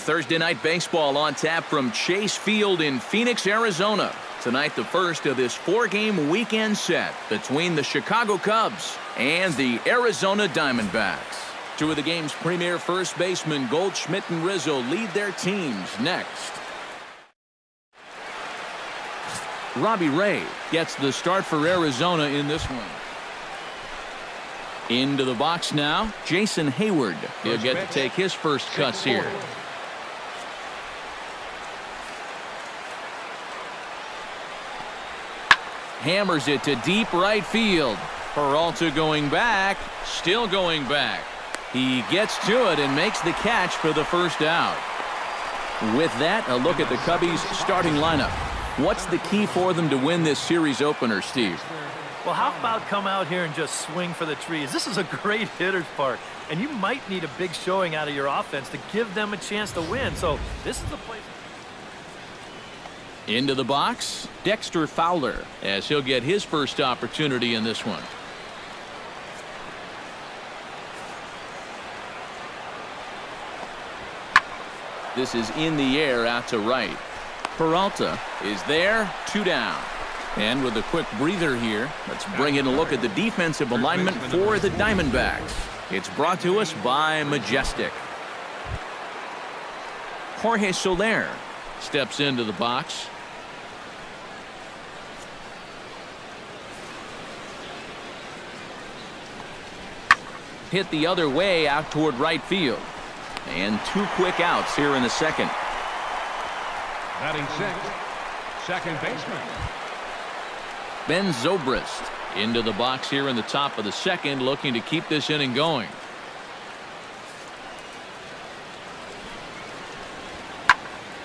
Thursday night baseball on tap from Chase Field in Phoenix, Arizona. Tonight, the first of this 4-game weekend set between the Chicago Cubs and the Arizona Diamondbacks. Two of the game's premier first basemen, Goldschmidt and Rizzo, lead their teams next. Robbie Ray gets the start for Arizona in this one. Into the box now, Jason Hayward. He'll get to take his first cuts here. Hammers it to deep right field. Peralta going back, still going back. He gets to it and makes the catch for the first out. With that, a look at the Cubbies' starting lineup. What's the key for them to win this series opener, Steve? Well, how about come out here and just swing for the trees? This is a great hitter's park, and you might need a big showing out of your offense to give them a chance to win. So this is the place. Into the box, Dexter Fowler, as he'll get his first opportunity in this one. This is in the air out to right. Peralta is there, 2 down. And with a quick breather here, let's bring in a look at the defensive alignment for the Diamondbacks. It's brought to us by Majestic. Jorge Soler steps into the box. Hit the other way out toward right field. And 2 quick outs here in the second. Batting sixth, second baseman Ben Zobrist into the box here in the top of the second, looking to keep this inning going.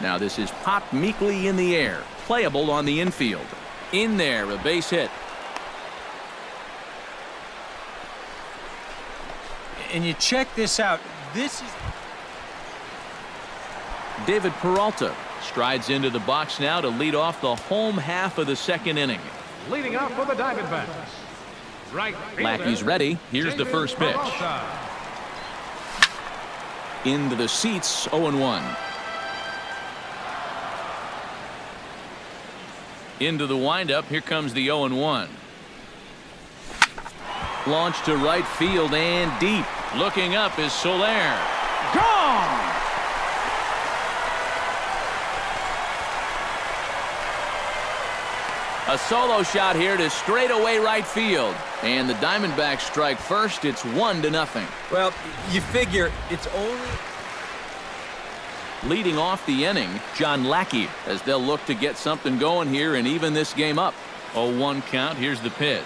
Now this is popped meekly in the air, playable on the infield. In there, a base hit. And you check this out. This is David Peralta strides into the box now to lead off the home half of the second inning. leading off for the Diamondbacks. Right Lackey's ready. Here's the first pitch. Into the seats, 0-1. Into the windup. Here comes the 0-1. Launch to right field and deep. Looking up is Soler. Gone! A solo shot here to straightaway right field. And the Diamondbacks strike first. It's 1-0. Well, you figure it's only... Leading off the inning, John Lackey, as they'll look to get something going here and even this game up. 0-1 count. Here's the pitch.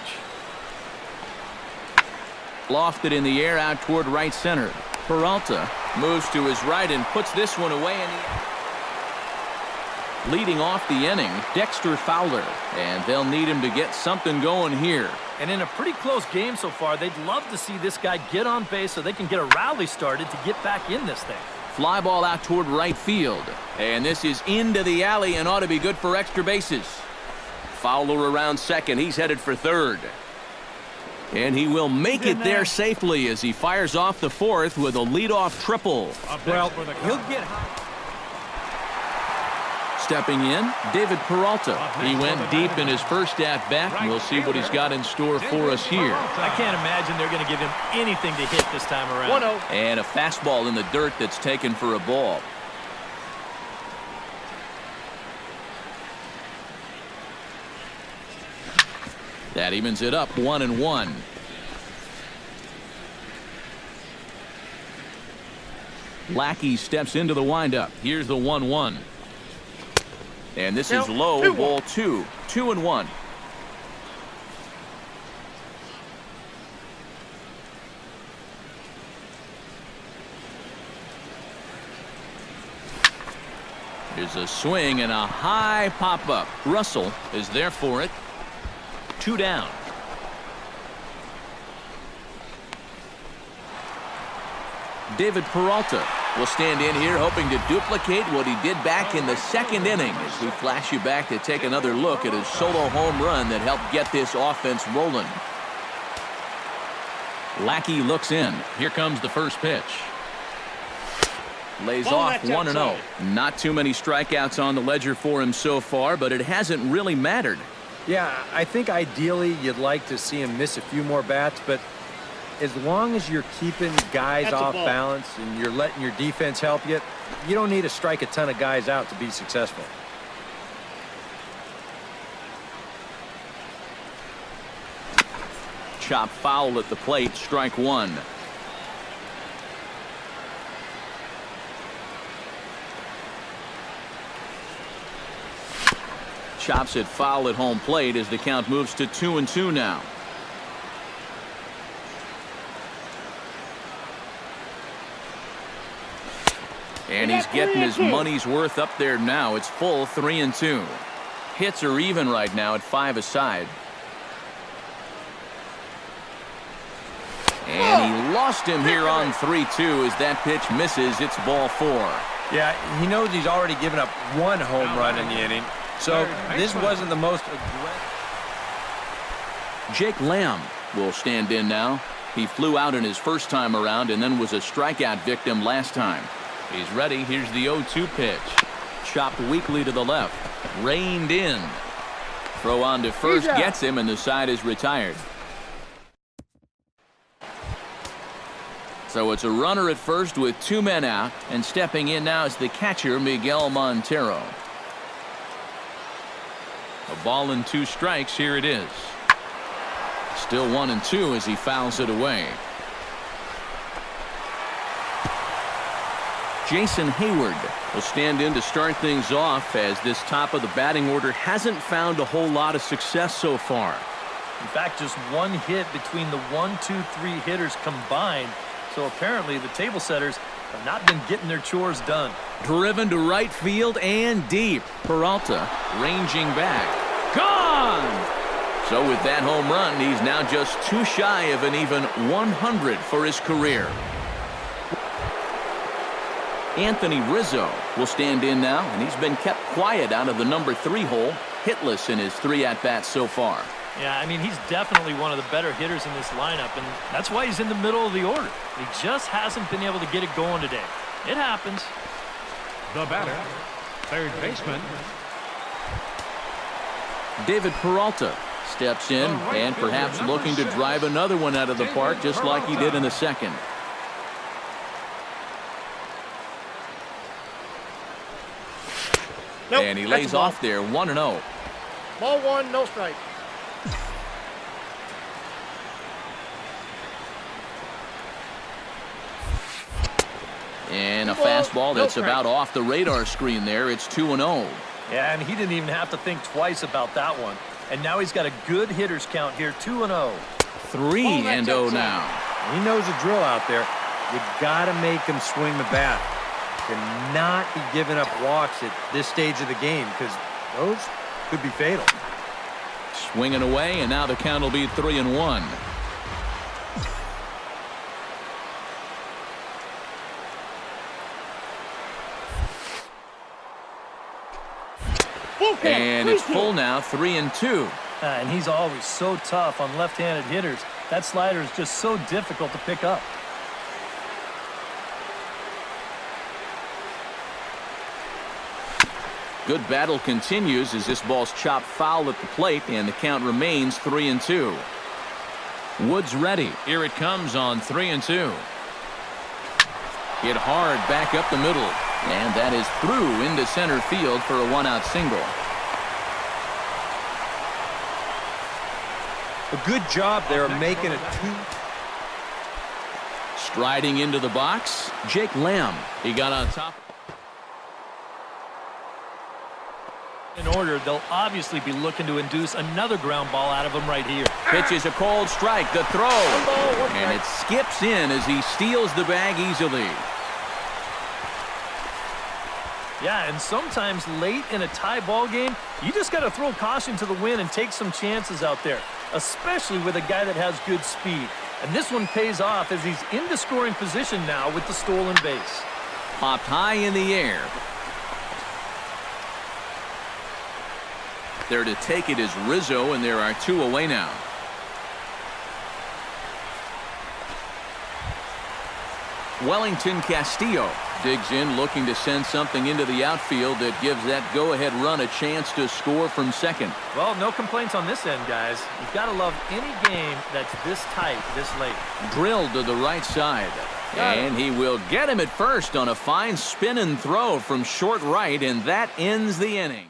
Lofted in the air out toward right center. Peralta moves to his right and puts this one away in the... Leading off the inning, Dexter Fowler, and they'll need him to get something going here. And in a pretty close game so far, they'd love to see this guy get on base so they can get a rally started to get back in this thing. Fly ball out toward right field, and this is into the alley and ought to be good for extra bases. Fowler around second. He's headed for third. And he will make it there safely as he fires off the fourth with a leadoff triple. Well, he'll get... Stepping in, David Peralta. He went deep in his first at-bat. We'll see what he's got in store for us here. I can't imagine they're going to give him anything to hit this time around. 1-0. And a fastball in the dirt that's taken for a ball. That evens it up, 1-1. Lackey steps into the windup. Here's the 1-1. And this is low, ball 2. 2-1. Here's a swing and a high pop-up. Russell is there for it. 2 down. David Peralta will stand in here hoping to duplicate what he did back in the second inning as we flash you back to take another look at his solo home run that helped get this offense rolling. Lackey looks in. Here comes the first pitch. Lays off 1-0. Not too many strikeouts on the ledger for him so far, but it hasn't really mattered. Yeah, I think ideally you'd like to see him miss a few more bats, but as long as you're keeping guys off balance and you're letting your defense help you, you don't need to strike a ton of guys out to be successful. Chop foul at the plate, strike one. Chops it foul at home plate as the count moves to 2-2 now. And he's getting his money's worth up there now. It's full 3-2. Hits are even right now at 5 aside. And he lost him here on 3-2 as that pitch misses. It's ball 4. Yeah, he knows he's already given up 1 home run in the inning, so this wasn't the most aggressive. Jake Lamb will stand in now. He flew out in his first time around and then was a strikeout victim last time. He's ready. Here's the 0-2 pitch. Chopped weakly to the left. Reined in. Throw on to first gets him, and the side is retired. So it's a runner at first with 2 men out, and stepping in now is the catcher, Miguel Montero. A ball and 2 strikes. Here it is. Still 1-2 as he fouls it away. Jason Hayward will stand in to start things off as this top of the batting order hasn't found a whole lot of success so far. In fact, just 1 hit between the 1, 2, 3 hitters combined. So apparently the table setters have not been getting their chores done. Driven to right field and deep. Peralta ranging back. Gone! So with that home run, he's now just 2 shy of an even 100 for his career. Anthony Rizzo will stand in now, and he's been kept quiet out of the number 3 hole, hitless in his 3 at-bats so far. Yeah, I mean, he's definitely one of the better hitters in this lineup, and that's why he's in the middle of the order. He just hasn't been able to get it going today. It happens. The batter, third baseman, David Peralta steps in and perhaps looking to drive another one out of the park just like he did in the second. Nope, and he lays off there, 1-0. Ball 1, no strike. And a fastball that's about off the radar screen there. It's 2-0. Yeah, and he didn't even have to think twice about that one. And now he's got a good hitter's count here, 2-0. 3-0 now. He knows the drill out there. You got to make him swing the bat. Cannot be giving up walks at this stage of the game because those could be fatal. Swinging away, and now the count will be 3-1. And it's full now, 3-2. And he's always so tough on left-handed hitters. That slider is just so difficult to pick up. Good battle continues as this ball's chopped foul at the plate, and the count remains 3-2. Woods ready. Here it comes on 3-2. Hit hard back up the middle, and that is through into center field for a 1-out single. A good job there of making it 2. Striding into the box, Jake Lamb. He got on top. In order, they'll obviously be looking to induce another ground ball out of him right here. Pitches a cold strike, the throw, and it skips in as he steals the bag easily. Yeah, and sometimes late in a tie ball game, you just got to throw caution to the wind and take some chances out there, especially with a guy that has good speed. And this one pays off as he's in the scoring position now with the stolen base. Popped high in the air. There to take it is Rizzo, and there are 2 away now. Wellington Castillo Digs in, looking to send something into the outfield that gives that go-ahead run a chance to score from second. Well, no complaints on this end, guys. You've got to love any game that's this tight, this late. Drilled to the right side. And he will get him at first on a fine spin and throw from short right, and that ends the inning.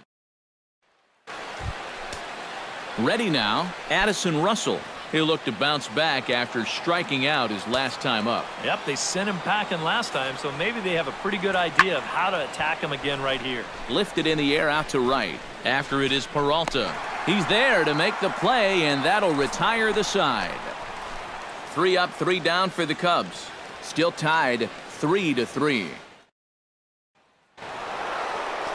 Ready now, Addison Russell. He'll look to bounce back after striking out his last time up. Yep, they sent him packing last time, so maybe they have a pretty good idea of how to attack him again right here. Lifted in the air out to right. After it is Peralta. He's there to make the play, and that'll retire the side. 3 up, 3 down for the Cubs. Still tied 3-3.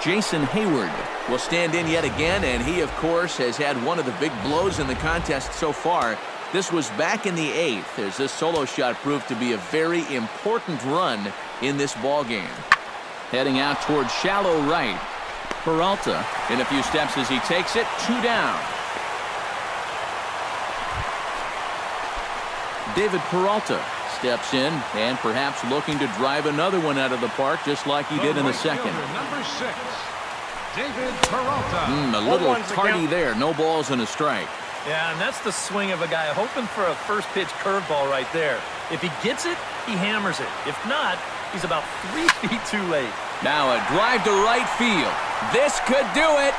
Jason Hayward will stand in yet again, and he, of course, has had one of the big blows in the contest so far. This was back in the 8th, as this solo shot proved to be a very important run in this ball game. Heading out towards shallow right. Peralta in a few steps as he takes it. 2 down. David Peralta steps in and perhaps looking to drive another one out of the park just like he did in the second. Number 6, David Peralta. A little tardy there. No balls and a strike. Yeah, and that's the swing of a guy hoping for a first pitch curveball right there. If he gets it, he hammers it. If not, he's about 3 feet too late. Now a drive to right field. This could do it.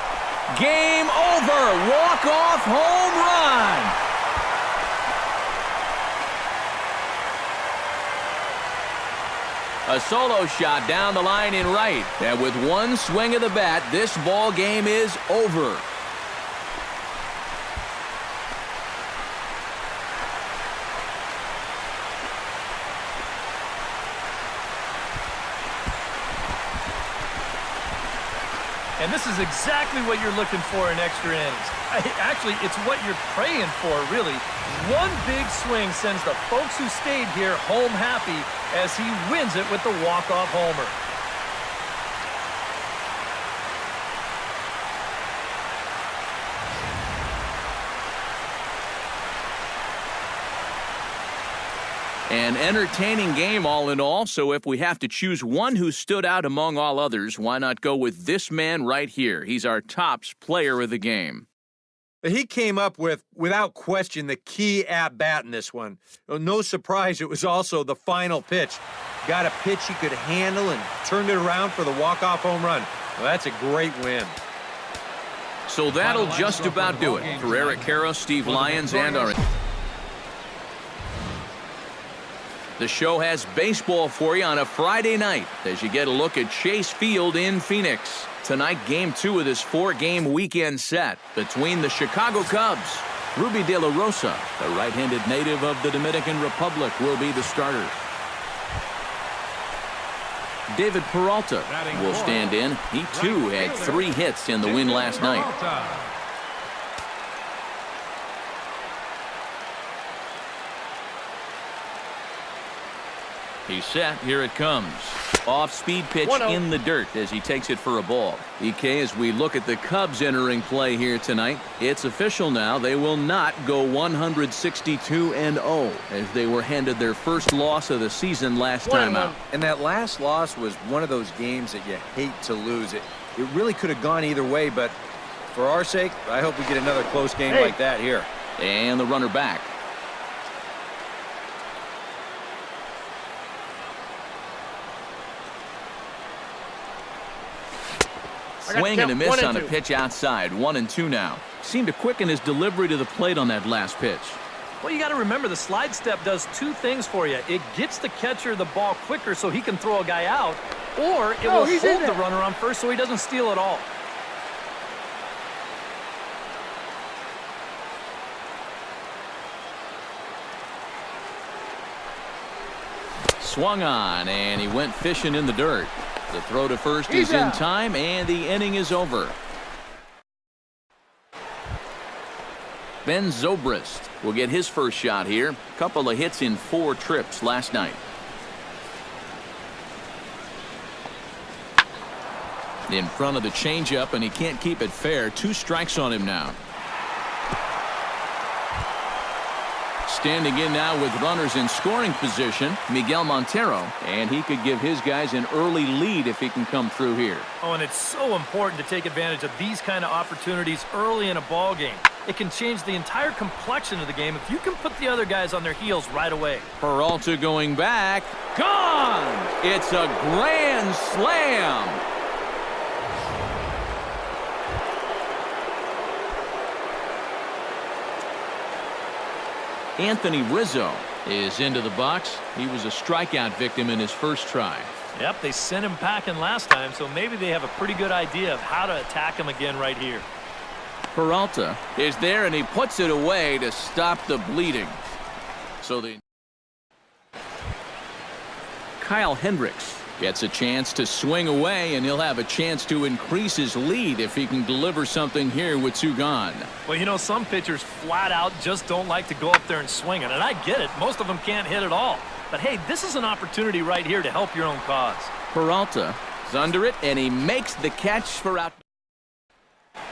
Game over. Walk-off home run. A solo shot down the line in right. And with one swing of the bat, this ball game is over. And this is exactly what you're looking for in extra innings. Actually, it's what you're praying for, really. One big swing sends the folks who stayed here home happy as he wins it with the walk-off homer. An entertaining game all in all, so if we have to choose one who stood out among all others, why not go with this man right here? He's our tops player of the game. He came up with, without question, the key at-bat in this one. No surprise, it was also the final pitch. Got a pitch he could handle and turned it around for the walk-off home run. Well, that's a great win. So that'll just about do it for Eric Karros, Steve Lyons, and our... The show has baseball for you on a Friday night as you get a look at Chase Field in Phoenix. Tonight, Game 2 of this 4-game weekend set between the Chicago Cubs. Ruby De La Rosa, the right-handed native of the Dominican Republic, will be the starter. David Peralta will stand in. He, too, had 3 hits in the win last night. He's set. Here it comes. Off-speed pitch in the dirt as he takes it for a ball. EK, as we look at the Cubs entering play here tonight, it's official now. They will not go 162-0 as they were handed their first loss of the season last time out. And that last loss was one of those games that you hate to lose. It really could have gone either way, but for our sake, I hope we get another close game like that here. And the runner back. Swing and a miss on a pitch outside. 1-2 now. Seemed to quicken his delivery to the plate on that last pitch. Well, you got to remember the slide step does 2 things for you. It gets the catcher the ball quicker so he can throw a guy out, or it will hold the runner on first so he doesn't steal it all. Swung on, and he went fishing in the dirt. The throw to first is in time, and the inning is over. Ben Zobrist will get his first shot here. Couple of hits in 4 trips last night. In front of the changeup, and he can't keep it fair. 2 strikes on him now. Standing in now with runners in scoring position, Miguel Montero, and he could give his guys an early lead if he can come through here. Oh, and it's so important to take advantage of these kind of opportunities early in a ball game. It can change the entire complexion of the game if you can put the other guys on their heels right away. Peralta going back. Gone! It's a grand slam! Anthony Rizzo is into the box. He was a strikeout victim in his first try. Yep, they sent him packing last time, so maybe they have a pretty good idea of how to attack him again right here. Peralta is there, and he puts it away to stop the bleeding. So Kyle Hendricks gets a chance to swing away, and he'll have a chance to increase his lead if he can deliver something here with two gone. Well, you know, some pitchers flat out just don't like to go up there and swing it, and I get it. Most of them can't hit at all. But hey, this is an opportunity right here to help your own cause. Peralta is under it, and he makes the catch for out.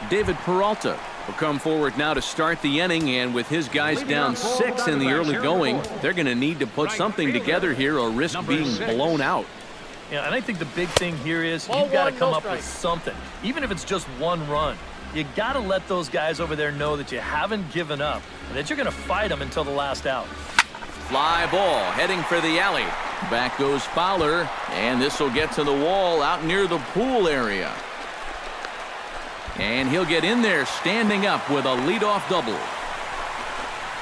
David Peralta will come forward now to start the inning, and with his guys down 6 in the early going, they're going to need to put something together here or risk being blown out. Yeah, and I think the big thing here is you've got to come up with something, even if it's just one run. You got to let those guys over there know that you haven't given up and that you're going to fight them until the last out. Fly ball heading for the alley. Back goes Fowler, and this will get to the wall out near the pool area. And he'll get in there standing up with a leadoff double.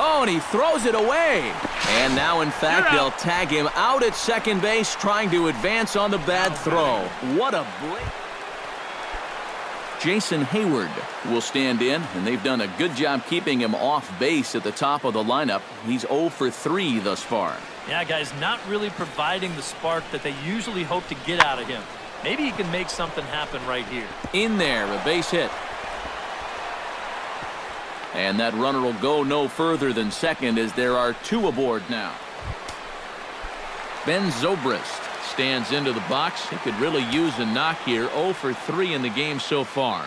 Oh, and he throws it away. And now, in fact, they'll tag him out at second base, trying to advance on the bad throw. What a break. Jason Hayward will stand in, and they've done a good job keeping him off base at the top of the lineup. He's 0 for 3 thus far. Yeah, guys, not really providing the spark that they usually hope to get out of him. Maybe he can make something happen right here. In there, a base hit. And that runner will go no further than second as there are 2 aboard now. Ben Zobrist stands into the box. He could really use a knock here. 0 for 3 in the game so far.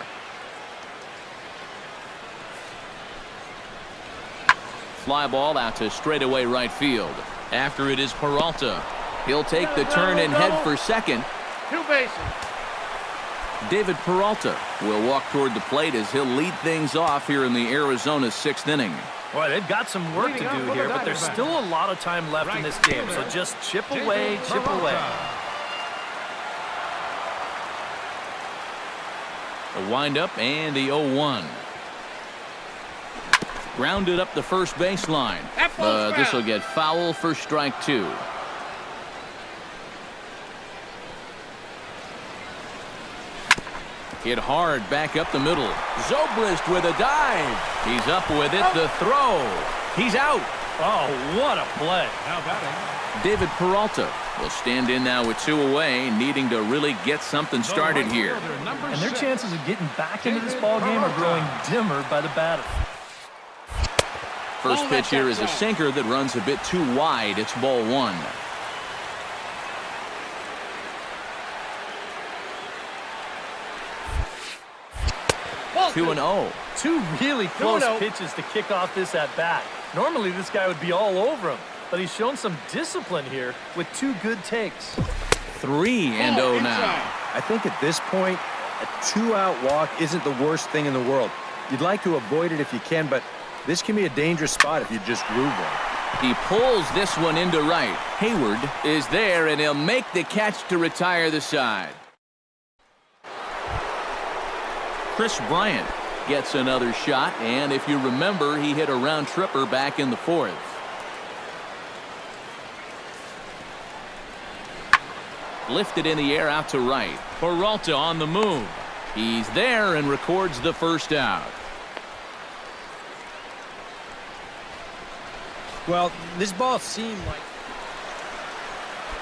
Fly ball out to straightaway right field. After it is Peralta. He'll take the turn and head for second. 2 bases. David Peralta will walk toward the plate as he'll lead things off here in the Arizona 6th inning. Boy, they've got some work to do here, but there's still a lot of time left in this game, so just chip away, chip away. A windup and the 0-1. Grounded up the first baseline. This will get foul for strike 2. Hit hard back up the middle. Zobrist with a dive. He's up with it. The throw. He's out. Oh, what a play. Now batting. David Peralta will stand in now with 2 away, needing to really get something started here. And their chances of getting back into this ball game are growing dimmer by the batter. First pitch here is a sinker that runs a bit too wide. It's ball 1. Two and 0. 2 really close pitches to kick off this at bat. Normally this guy would be all over him, but he's shown some discipline here with 2 good takes. 3 and 0 now. I think at this point, a 2-out walk isn't the worst thing in the world. You'd like to avoid it if you can, but this can be a dangerous spot if you just groove one. He pulls this one into right. Hayward is there, and he'll make the catch to retire the side. Chris Bryant gets another shot, and if you remember, he hit a round tripper back in the 4th. Lifted in the air out to right. Peralta on the move. He's there and records the first out. Well, this ball seemed like...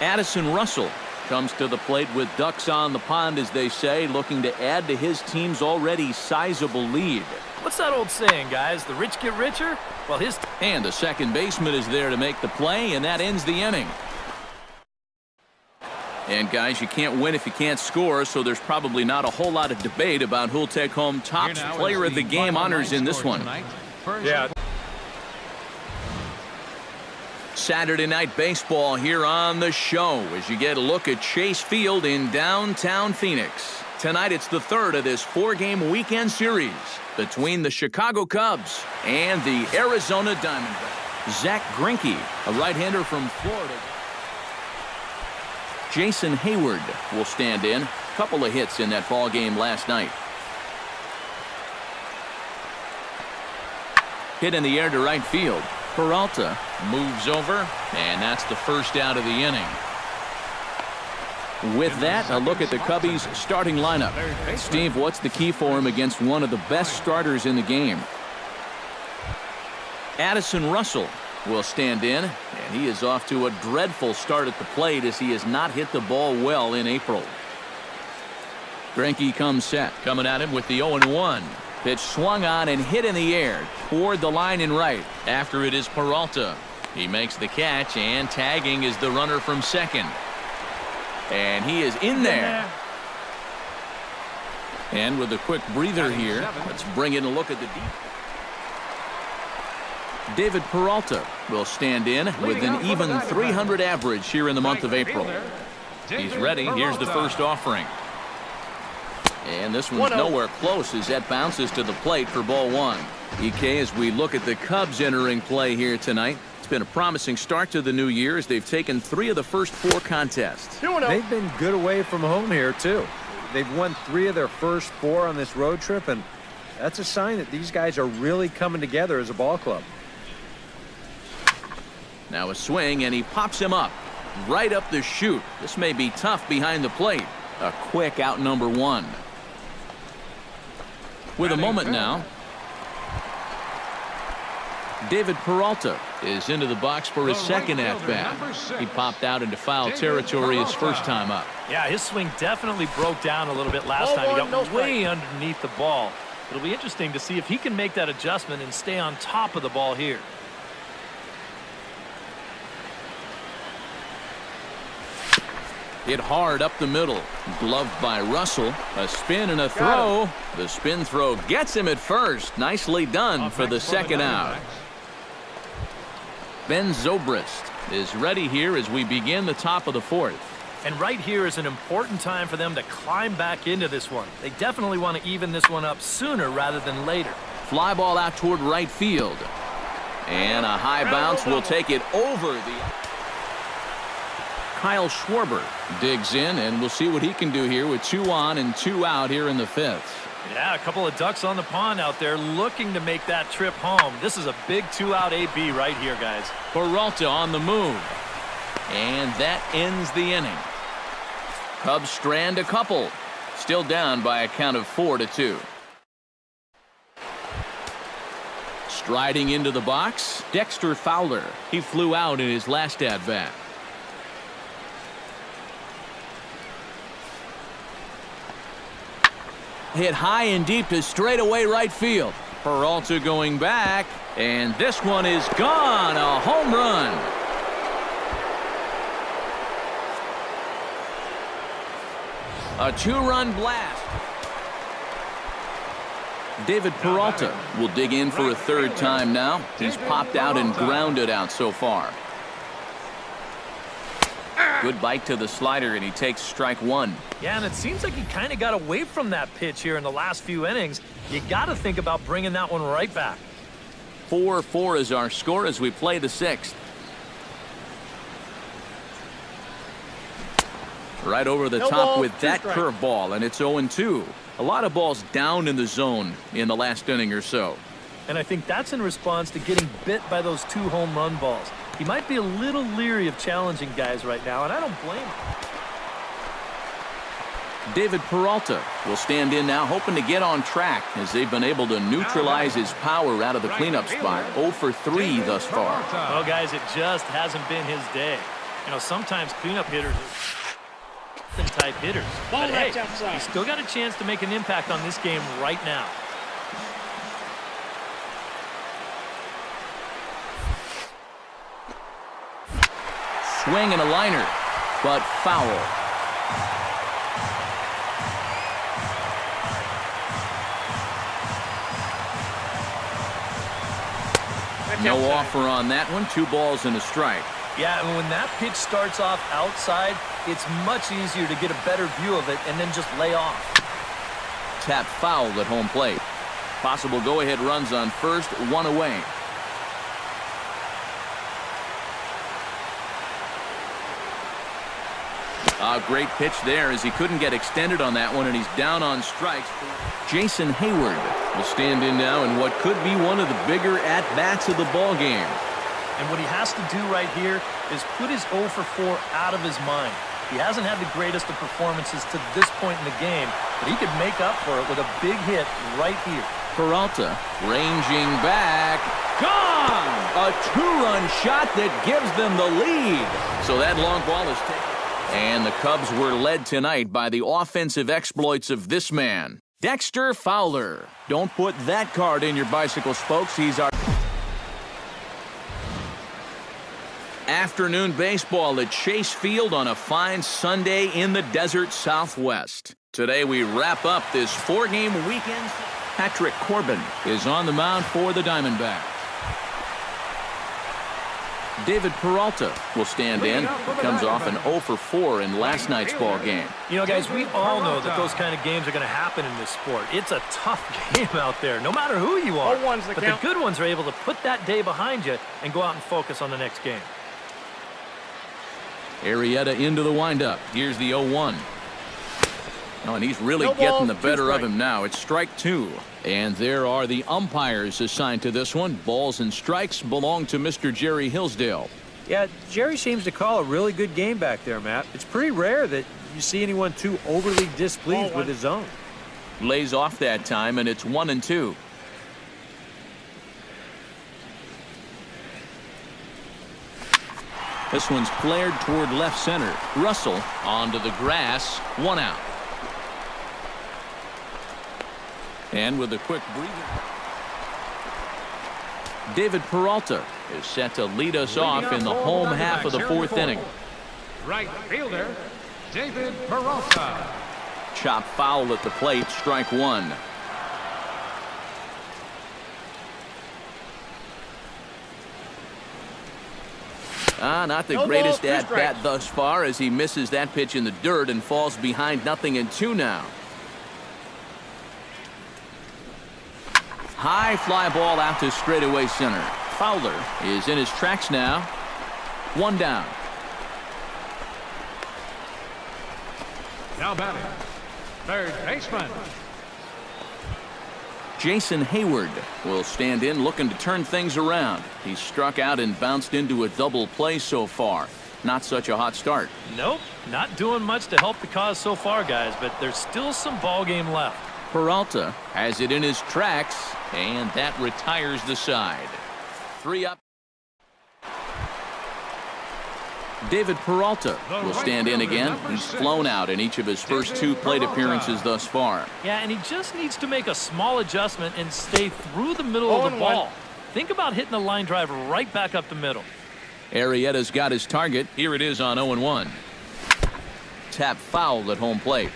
Addison Russell comes to the plate with ducks on the pond, as they say, looking to add to his team's already sizable lead. What's that old saying, guys? The rich get richer? Well, And the second baseman is there to make the play, and that ends the inning. And, guys, you can't win if you can't score, so there's probably not a whole lot of debate about who'll take home top player of the game honors in this one. Yeah. Saturday Night Baseball here on the show as you get a look at Chase Field in downtown Phoenix. Tonight it's the third of this 4-game weekend series between the Chicago Cubs and the Arizona Diamondbacks. Zach Greinke, a right-hander from Florida. Jason Hayward will stand in. Couple of hits in that ball game last night. Hit in the air to right field. Peralta moves over, and that's the first out of the inning. With that, a look at the Cubbies' starting lineup. Steve, what's the key for him against one of the best starters in the game? Addison Russell will stand in, and he is off to a dreadful start at the plate as he has not hit the ball well in April. Greinke comes set, coming at him with the 0-1. Pitch swung on and hit in the air toward the line and right. After it is Peralta. He makes the catch, and tagging is the runner from second. And he is in there. And with a quick breather here, let's bring in a look at the deep. David Peralta will stand in with an even 300 average here in the month of April. He's ready. Here's the first offering. And this one's nowhere close as that bounces to the plate for ball one. EK, as we look at the Cubs entering play here tonight, it's been a promising start to the new year as they've taken 3 of the first 4 contests. They've been good away from home here, too. They've won 3 of their first 4 on this road trip, and that's a sign that these guys are really coming together as a ball club. Now a swing, and he pops him up right up the chute. This may be tough behind the plate. A quick out number 1. With a moment now, David Peralta is into the box for his second at-bat. He popped out into foul territory his first time up. Yeah, his swing definitely broke down a little bit last time. He got way underneath the ball. It'll be interesting to see if he can make that adjustment and stay on top of the ball here. Hit hard up the middle. Gloved by Russell. A spin and a throw. The spin throw gets him at first. Nicely done for the second out. Ben Zobrist is ready here as we begin the top of the 4th. And right here is an important time for them to climb back into this one. They definitely want to even this one up sooner rather than later. Fly ball out toward right field. And a high bounce will take it over the... Kyle Schwarber digs in, and we'll see what he can do here with 2 on and 2 out here in the 5th. Yeah, a couple of ducks on the pond out there looking to make that trip home. This is a big 2-out AB right here, guys. Peralta on the move. And that ends the inning. Cubs strand a couple. Still down by a count of 4-2. Striding into the box, Dexter Fowler. He flew out in his last at-bat. Hit high and deep to straightaway right field. Peralta going back, and this one is gone. A home run. A 2-run blast. David Peralta will dig in for a 3rd time now. He's popped out and grounded out so far. Good bite to the slider, and he takes strike 1. Yeah, and it seems like he kind of got away from that pitch here in the last few innings. You got to think about bringing that one right back. 4-4 is our score as we play the 6th. Right over the top with that curveball, and it's 0-2. A lot of balls down in the zone in the last inning or so. And I think that's in response to getting bit by those 2 home run balls. He might be a little leery of challenging guys right now, and I don't blame him. David Peralta will stand in now, hoping to get on track as they've been able to neutralize his power out of the cleanup spot. 0 for 3 thus far. Well, guys, it just hasn't been his day. You know, sometimes cleanup hitters are type hitters. But hey, he's still got a chance to make an impact on this game right now. Swing and a liner, but foul. No offer on that one. 2 balls and a strike. Yeah, and when that pitch starts off outside, it's much easier to get a better view of it and then just lay off. Tap foul at home plate. Possible go-ahead runs on first, 1 away. A great pitch there as he couldn't get extended on that one, and he's down on strikes. Jason Hayward will stand in now in what could be one of the bigger at-bats of the ball game. And what he has to do right here is put his 0 for 4 out of his mind. He hasn't had the greatest of performances to this point in the game, but he could make up for it with a big hit right here. Peralta ranging back. Gone! A 2-run shot that gives them the lead. So that long ball is taken. And the Cubs were led tonight by the offensive exploits of this man, Dexter Fowler. Don't put that card in your bicycle spokes. He's our afternoon baseball at Chase Field on a fine Sunday in the desert Southwest. Today we wrap up this 4-game weekend. Patrick Corbin is on the mound for the Diamondbacks. David Peralta will stand in. He comes off an 0 for 4 in last night's ball game. You know, guys, we all know that those kind of games are going to happen in this sport. It's a tough game out there, no matter who you are. But the good ones are able to put that day behind you and go out and focus on the next game. Arrieta into the windup. Here's the 0-1. Oh, and he's really getting the better of him now. It's strike 2. And there are the umpires assigned to this one. Balls and strikes belong to Mr. Jerry Hillsdale. Yeah, Jerry seems to call a really good game back there, Matt. It's pretty rare that you see anyone too overly displeased with his zone. Lays off that time, and it's 1-2. This one's flared toward left center. Russell onto the grass. 1 out. And with a quick breather, David Peralta is set to lead us off in the home half of the 4th inning. Right fielder, David Peralta. Chop foul at the plate, strike 1. Not the greatest at-bat thus far as he misses that pitch in the dirt and falls behind 0-2 now. High fly ball out to straightaway center. Fowler is in his tracks now. 1 down. Now batting, third baseman, Jason Hayward will stand in looking to turn things around. He's struck out and bounced into a double play so far. Not such a hot start. Nope, not doing much to help the cause so far, guys, but there's still some ball game left. Peralta has it in his tracks, and that retires the side. 3 up. David Peralta will stand in again. He's flown out in each of his first 2 plate appearances thus far. Yeah, and he just needs to make a small adjustment and stay through the middle of the ball. Think about hitting a line drive right back up the middle. Arrieta's got his target. Here it is on 0-1. Tap foul at home plate.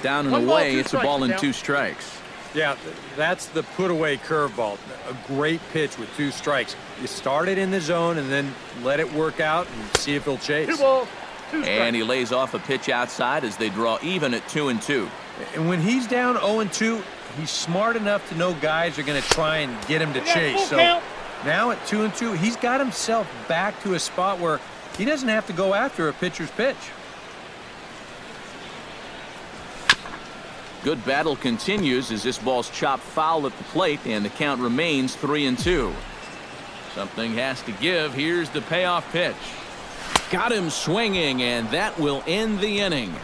Down and away, it's a ball and 2 strikes. Yeah, that's the put-away curveball. A great pitch with 2 strikes. You start it in the zone and then let it work out and see if he'll chase. 2 balls, 2 strikes. And he lays off a pitch outside as they draw even at 2-2. And when he's down 0-2, he's smart enough to know guys are going to try and get him to chase. So now at 2-2, he's got himself back to a spot where he doesn't have to go after a pitcher's pitch. Good battle continues as this ball's chopped foul at the plate, and the count remains 3-2. Something has to give. Here's the payoff pitch. Got him swinging, and that will end the inning.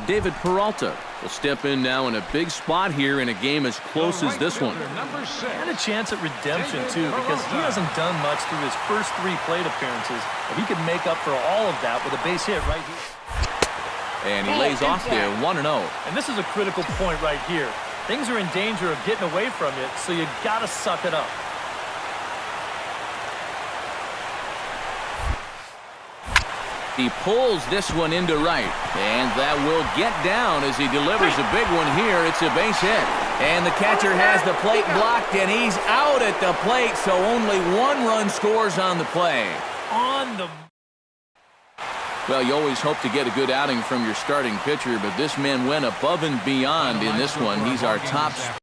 David Peralta will step in now in a big spot here in a game as close as this one. And a chance at redemption, too, because he hasn't done much through his first 3 plate appearances. But he could make up for all of that with a base hit right here. And he lays off there, 1-0. And this is a critical point right here. Things are in danger of getting away from you, so you got to suck it up. He pulls this one into right, and that will get down as he delivers a big one here. It's a base hit, and the catcher has the plate blocked, and he's out at the plate, so only one run scores on the play. Well, you always hope to get a good outing from your starting pitcher, but this man went above and beyond in this one. He's our top